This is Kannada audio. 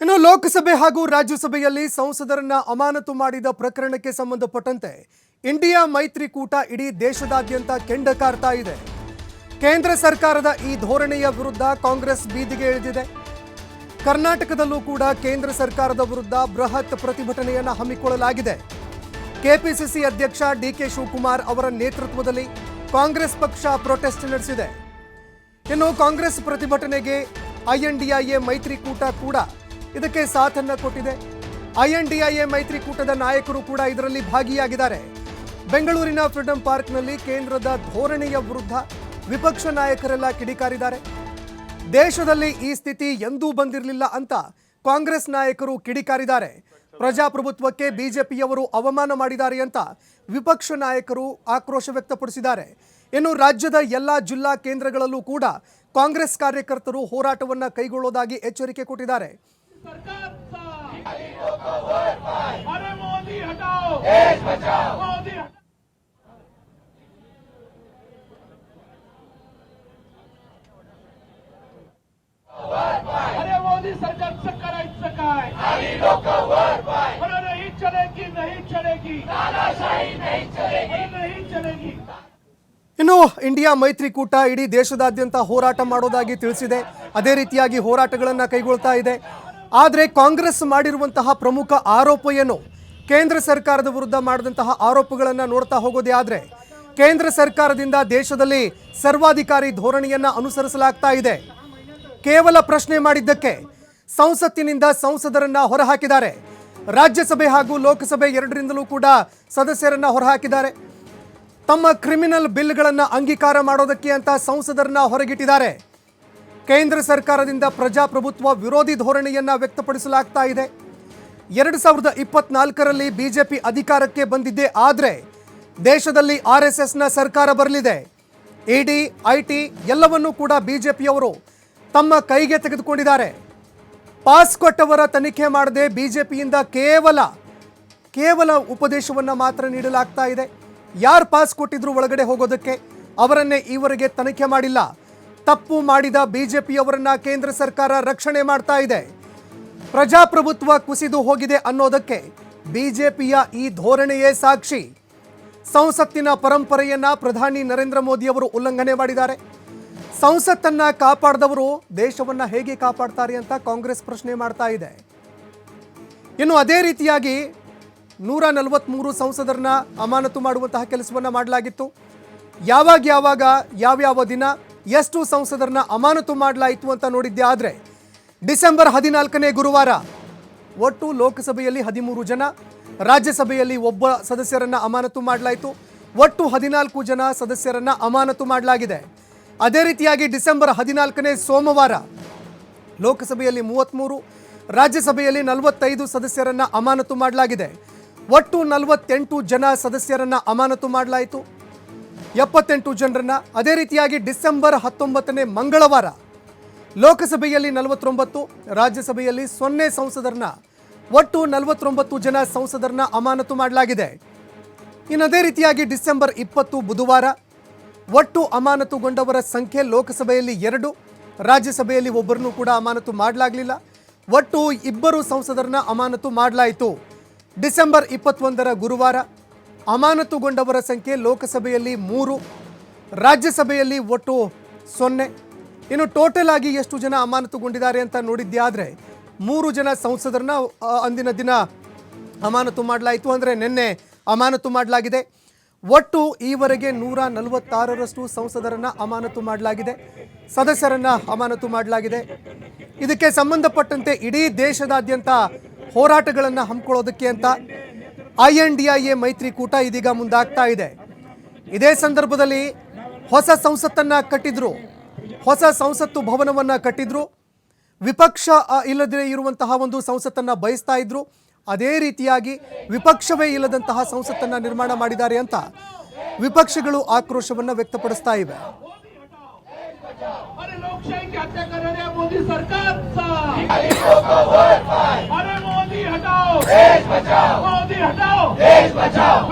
ಇನ್ನು ಲೋಕಸಭೆ ಹಾಗೂ ರಾಜ್ಯಸಭೆಯಲ್ಲಿ ಸಂಸದರನ್ನ ಅಮಾನತು ಮಾಡಿದ ಪ್ರಕರಣಕ್ಕೆ ಸಂಬಂಧಪಟ್ಟಂತೆ ಇಂಡಿಯಾ ಮೈತ್ರಿಕೂಟ ಇಡೀ ದೇಶದಾದ್ಯಂತ ಕೆಂಡ ಕಾರ್ತಾ ಇದೆ. ಕೇಂದ್ರ ಸರ್ಕಾರದ ಈ ಧೋರಣೆಯ ವಿರುದ್ಧ ಕಾಂಗ್ರೆಸ್ ಬೀದಿಗೆ ಇಳಿದಿದೆ. ಕರ್ನಾಟಕದಲ್ಲೂ ಕೂಡ ಕೇಂದ್ರ ಸರ್ಕಾರದ ವಿರುದ್ಧ ಬೃಹತ್ ಪ್ರತಿಭಟನೆಯನ್ನು ಹಮ್ಮಿಕೊಳ್ಳಲಾಗಿದೆ. ಕೆಪಿಸಿಸಿ ಅಧ್ಯಕ್ಷ ಡಿಕೆ ಶಿವಕುಮಾರ್ ಅವರ ನೇತೃತ್ವದಲ್ಲಿ ಕಾಂಗ್ರೆಸ್ ಪಕ್ಷ ಪ್ರೊಟೆಸ್ಟ್ ನಡೆಸಿದೆ. ಇನ್ನು ಕಾಂಗ್ರೆಸ್ ಪ್ರತಿಭಟನೆಗೆ ಐಎನ್ಡಿಎ ಮೈತ್ರಿಕೂಟ ಕೂಡ ಇದಕ್ಕೆ ಸಾಥನ್ನ ಕೊಟ್ಟಿದೆ. ಐಎನ್ಡಿಎ ಮೈತ್ರಿಕೂಟದ ನಾಯಕರು ಕೂಡ ಇದರಲ್ಲಿ ಭಾಗಿಯಾಗಿದ್ದಾರೆ. ಬೆಂಗಳೂರಿನ ಫ್ರೀಡಂ ಪಾರ್ಕ್ನಲ್ಲಿ ಕೇಂದ್ರದ ಧೋರಣೆಯ ವಿರುದ್ಧ ವಿಪಕ್ಷ ನಾಯಕರೆಲ್ಲ ಕಿಡಿಕಾರಿದ್ದಾರೆ. ದೇಶದಲ್ಲಿ ಈ ಸ್ಥಿತಿ ಎಂದೂ ಬಂದಿರಲಿಲ್ಲ ಅಂತ ಕಾಂಗ್ರೆಸ್ ನಾಯಕರು ಕಿಡಿಕಾರಿದ್ದಾರೆ. ಪ್ರಜಾಪ್ರಭುತ್ವಕ್ಕೆ ಬಿಜೆಪಿಯವರು ಅವಮಾನ ಮಾಡಿದ್ದಾರೆ ಅಂತ ವಿಪಕ್ಷ ನಾಯಕರು ಆಕ್ರೋಶ ವ್ಯಕ್ತಪಡಿಸಿದ್ದಾರೆ. ಇನ್ನು ರಾಜ್ಯದ ಎಲ್ಲ ಜಿಲ್ಲಾ ಕೇಂದ್ರಗಳಲ್ಲೂ ಕೂಡ ಕಾಂಗ್ರೆಸ್ ಕಾರ್ಯಕರ್ತರು ಹೋರಾಟವನ್ನು ಕೈಗೊಳ್ಳುವುದಾಗಿ ಎಚ್ಚರಿಕೆ ಕೊಟ್ಟಿದ್ದಾರೆ. ಇನ್ನು ಇಂಡಿಯಾ ಮೈತ್ರಿಕೂಟ ಇಡೀ ದೇಶದಾದ್ಯಂತ ಹೋರಾಟ ಮಾಡೋದಾಗಿ ತಿಳಿಸಿದೆ. ಅದೇ ರೀತಿಯಾಗಿ ಹೋರಾಟಗಳನ್ನು ಕೈಗೊಳ್ತಾ ಇದೆ. ಆದರೆ ಕಾಂಗ್ರೆಸ್ ಮಾಡಿರುವಂತಹ ಪ್ರಮುಖ ಆರೋಪ ಏನು, ಕೇಂದ್ರ ಸರ್ಕಾರದ ವಿರುದ್ಧ ಮಾಡಿದಂತಹ ಆರೋಪಗಳನ್ನು ನೋಡ್ತಾ ಹೋಗೋದೇ ಆದರೆ ಕೇಂದ್ರ ಸರ್ಕಾರದಿಂದ ದೇಶದಲ್ಲಿ ಸರ್ವಾಧಿಕಾರಿ ಧೋರಣೆಯನ್ನು ಅನುಸರಿಸಲಾಗ್ತಾ ಇದೆ. ಕೇವಲ ಪ್ರಶ್ನೆ ಮಾಡಿದ್ದಕ್ಕೆ ಸಂಸತ್ತಿನಿಂದ ಸಂಸದರನ್ನ ಹೊರಹಾಕಿದ್ದಾರೆ. ರಾಜ್ಯಸಭೆ ಹಾಗೂ ಲೋಕಸಭೆ ಎರಡರಿಂದಲೂ ಕೂಡ ಸದಸ್ಯರನ್ನ ಹೊರಹಾಕಿದ್ದಾರೆ. ತಮ್ಮ ಕ್ರಿಮಿನಲ್ ಬಿಲ್ಗಳನ್ನು ಅಂಗೀಕಾರ ಮಾಡೋದಕ್ಕೆ ಅಂತ ಸಂಸದರನ್ನ ಹೊರಗಿಟ್ಟಿದ್ದಾರೆ. ಕೇಂದ್ರ ಸರ್ಕಾರದಿಂದ ಪ್ರಜಾಪ್ರಭುತ್ವ ವಿರೋಧಿ ಧೋರಣೆಯನ್ನ ವ್ಯಕ್ತಪಡಿಸಲಾಗ್ತಾ ಇದೆ. 2024ರಲ್ಲಿ ಬಿಜೆಪಿ ಅಧಿಕಾರಕ್ಕೆ ಬಂದಿದ್ದೇ ಆದರೆ ದೇಶದಲ್ಲಿ RSSನ ಸರ್ಕಾರ ಬರಲಿದೆ. ಇಡಿ ಐಟಿ ಎಲ್ಲವನ್ನೂ ಕೂಡ ಬಿಜೆಪಿಯವರು ತಮ್ಮ ಕೈಗೆ ತೆಗೆದುಕೊಂಡಿದ್ದಾರೆ. ಪಾಸ್ ಕೊಟ್ಟವರ ತನಿಖೆ ಮಾಡದೆ ಬಿಜೆಪಿಯಿಂದ ಕೇವಲ ಉಪದೇಶವನ್ನು ಮಾತ್ರ ನೀಡಲಾಗ್ತಾ ಇದೆ. ಯಾರು ಪಾಸ್ ಕೊಟ್ಟಿದ್ರು ಒಳಗಡೆ ಹೋಗೋದಕ್ಕೆ ಅವರನ್ನೇ ಈವರೆಗೆ ತನಿಖೆ ಮಾಡಿಲ್ಲ. ತಪ್ಪು ಮಾಡಿದ ಬಿಜೆಪಿಯವರನ್ನ ಕೇಂದ್ರ ಸರ್ಕಾರ ರಕ್ಷಣೆ ಮಾಡ್ತಾ ಇದೆ. ಪ್ರಜಾಪ್ರಭುತ್ವ ಕುಸಿದು ಹೋಗಿದೆ ಅನ್ನೋದಕ್ಕೆ ಬಿಜೆಪಿಯ ಈ ಧೋರಣೆಯೇ ಸಾಕ್ಷಿ. ಸಂಸತ್ತಿನ ಪರಂಪರೆಯನ್ನ ಪ್ರಧಾನಿ ನರೇಂದ್ರ ಮೋದಿ ಅವರು ಉಲ್ಲಂಘನೆ ಮಾಡಿದ್ದಾರೆ. ಸಂಸತ್ತನ್ನ ಕಾಪಾಡಿದವರು ದೇಶವನ್ನ ಹೇಗೆ ಕಾಪಾಡ್ತಾರೆ ಅಂತ ಕಾಂಗ್ರೆಸ್ ಪ್ರಶ್ನೆ ಮಾಡ್ತಾ ಇದೆ. ಇನ್ನು ಅದೇ ರೀತಿಯಾಗಿ 143 ಸಂಸದರನ್ನ ಅಮಾನತು ಮಾಡುವಂತಹ ಕೆಲಸವನ್ನ ಮಾಡಲಾಗಿತ್ತು. ಯಾವ್ಯಾವ ದಿನ ಎಷ್ಟು ಸಂಸದರನ್ನ ಅಮಾನತು ಮಾಡಲಾಯಿತು ಅಂತ ನೋಡಿದ್ದೆ ಆದರೆ ಡಿಸೆಂಬರ್ 14ನೇ ಗುರುವಾರ ಒಟ್ಟು ಲೋಕಸಭೆಯಲ್ಲಿ 13 ಜನ, ರಾಜ್ಯಸಭೆಯಲ್ಲಿ ಒಬ್ಬ ಸದಸ್ಯರನ್ನ ಅಮಾನತು ಮಾಡಲಾಯಿತು. ಒಟ್ಟು 14 ಜನ ಸದಸ್ಯರನ್ನ ಅಮಾನತು ಮಾಡಲಾಗಿದೆ. ಅದೇ ರೀತಿಯಾಗಿ ಡಿಸೆಂಬರ್ 14ನೇ ಸೋಮವಾರ ಲೋಕಸಭೆಯಲ್ಲಿ 33, ರಾಜ್ಯಸಭೆಯಲ್ಲಿ 45 ಸದಸ್ಯರನ್ನ ಅಮಾನತು ಮಾಡಲಾಗಿದೆ. ಒಟ್ಟು 48 ಜನ ಸದಸ್ಯರನ್ನ ಅಮಾನತು ಮಾಡಲಾಯಿತು, 78 ಜನರನ್ನ. ಅದೇ ರೀತಿಯಾಗಿ ಡಿಸೆಂಬರ್ 19ನೇ ಮಂಗಳವಾರ ಲೋಕಸಭೆಯಲ್ಲಿ 49, ರಾಜ್ಯಸಭೆಯಲ್ಲಿ 0 ಸಂಸದರನ್ನ, ಒಟ್ಟು 49 ಜನ ಸಂಸದರನ್ನ ಅಮಾನತು ಮಾಡಲಾಗಿದೆ. ಇನ್ನು ಅದೇ ರೀತಿಯಾಗಿ ಡಿಸೆಂಬರ್ 20 ಬುಧವಾರ ಒಟ್ಟು ಅಮಾನತುಗೊಂಡವರ ಸಂಖ್ಯೆ ಲೋಕಸಭೆಯಲ್ಲಿ 2, ರಾಜ್ಯಸಭೆಯಲ್ಲಿ ಒಬ್ಬರನ್ನು ಕೂಡ ಅಮಾನತು ಮಾಡಲಾಗಲಿಲ್ಲ. ಒಟ್ಟು 2 ಸಂಸದರನ್ನ ಅಮಾನತು ಮಾಡಲಾಯಿತು. ಡಿಸೆಂಬರ್ 21ರ ಗುರುವಾರ ಅಮಾನತುಗೊಂಡವರ ಸಂಖ್ಯೆ ಲೋಕಸಭೆಯಲ್ಲಿ 3, ರಾಜ್ಯಸಭೆಯಲ್ಲಿ ಒಟ್ಟು 0. ಇನ್ನು ಟೋಟಲ್ ಆಗಿ ಎಷ್ಟು ಜನ ಅಮಾನತುಗೊಂಡಿದ್ದಾರೆ ಅಂತ ನೋಡಿದ್ದೆ ಆದರೆ 3 ಜನ ಸಂಸದರನ್ನ ಅಂದಿನ ದಿನ ಅಮಾನತು ಮಾಡಲಾಯಿತು. ಅಂದರೆ ನಿನ್ನೆ ಅಮಾನತು ಮಾಡಲಾಗಿದೆ. ಒಟ್ಟು ಈವರೆಗೆ 146ರಷ್ಟು ಸಂಸದರನ್ನ ಅಮಾನತು ಮಾಡಲಾಗಿದೆ, ಸದಸ್ಯರನ್ನ ಅಮಾನತು ಮಾಡಲಾಗಿದೆ. ಇದಕ್ಕೆ ಸಂಬಂಧಪಟ್ಟಂತೆ ಇಡೀ ದೇಶದಾದ್ಯಂತ ಹೋರಾಟಗಳನ್ನು ಹಮ್ಮಿಕೊಳ್ಳೋದಕ್ಕೆ ಅಂತ ಐಎನ್ಡಿಎ ಮೈತ್ರಿಕೂಟ ಇದೀಗ ಮುಂದಾಗ್ತಾ ಇದೆ. ಇದೇ ಸಂದರ್ಭದಲ್ಲಿ ಹೊಸ ಸಂಸತ್ತನ್ನು ಕಟ್ಟಿದ್ರು, ಹೊಸ ಸಂಸತ್ತು ಭವನವನ್ನು ಕಟ್ಟಿದ್ರು. ವಿಪಕ್ಷ ಇಲ್ಲದೇ ಇರುವಂತಹ ಒಂದು ಸಂಸತ್ತನ್ನು ಬಯಸ್ತಾ ಇದ್ರು. ಅದೇ ರೀತಿಯಾಗಿ ವಿಪಕ್ಷವೇ ಇಲ್ಲದಂತಹ ಸಂಸತ್ತನ್ನು ನಿರ್ಮಾಣ ಮಾಡಿದ್ದಾರೆ ಅಂತ ವಿಪಕ್ಷಗಳು ಆಕ್ರೋಶವನ್ನು ವ್ಯಕ್ತಪಡಿಸ್ತಾ ಇವೆ. मोदी हटाओ देश बचाओ, मोदी हटाओ देश बचाओ.